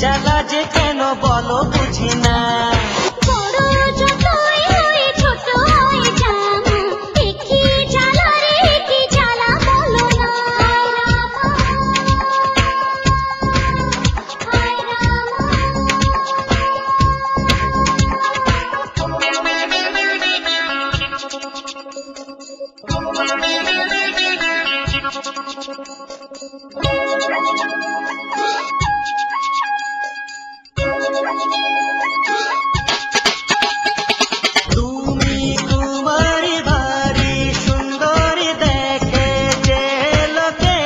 জ্বালা যে কেন বলো বুঝি না। বড় যতই হই ছোট হই জামা, দেখি জ্বালা রে কি জ্বালা বলো না। হায় তুমি কুমারী ভারী সুন্দরী দেখে যে লোকে,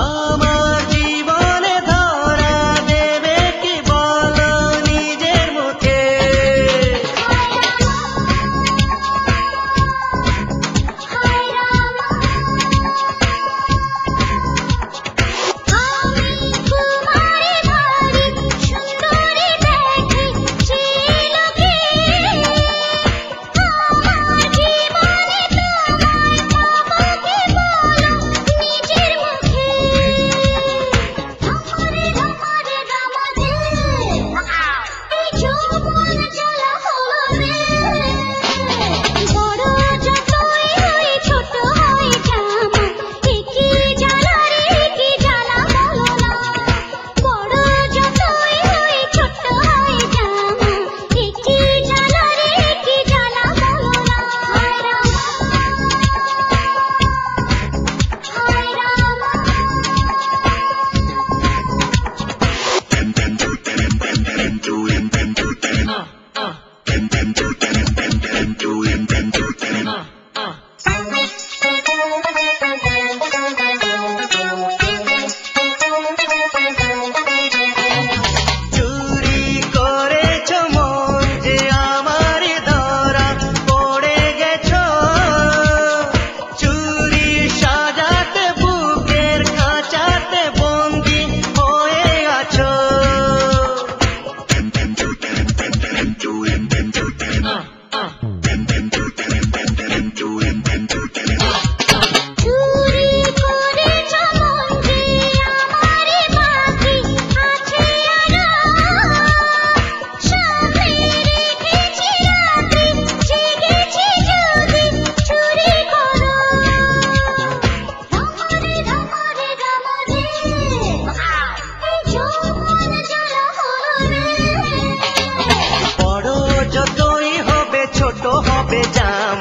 আমার জীবনে ধরা দেবে কি বলো নিজের মুখে। চুরি করেছ মন যে আমার ধরা পড়ে গেছ, চুরি সাজাতে বুকের খাঁচাতে বন্দি হয়ে আছো। চুরি করেছ মন যে আমারে বাকি আছে আরো, সামনে রেখেছি রাতে জেগেছি যদি চুরি করো। ধমরে ধমরে ধমরে এই যৌবন জ্বালা হলো রে। বড় যতই হবে ছোট হবে জাম,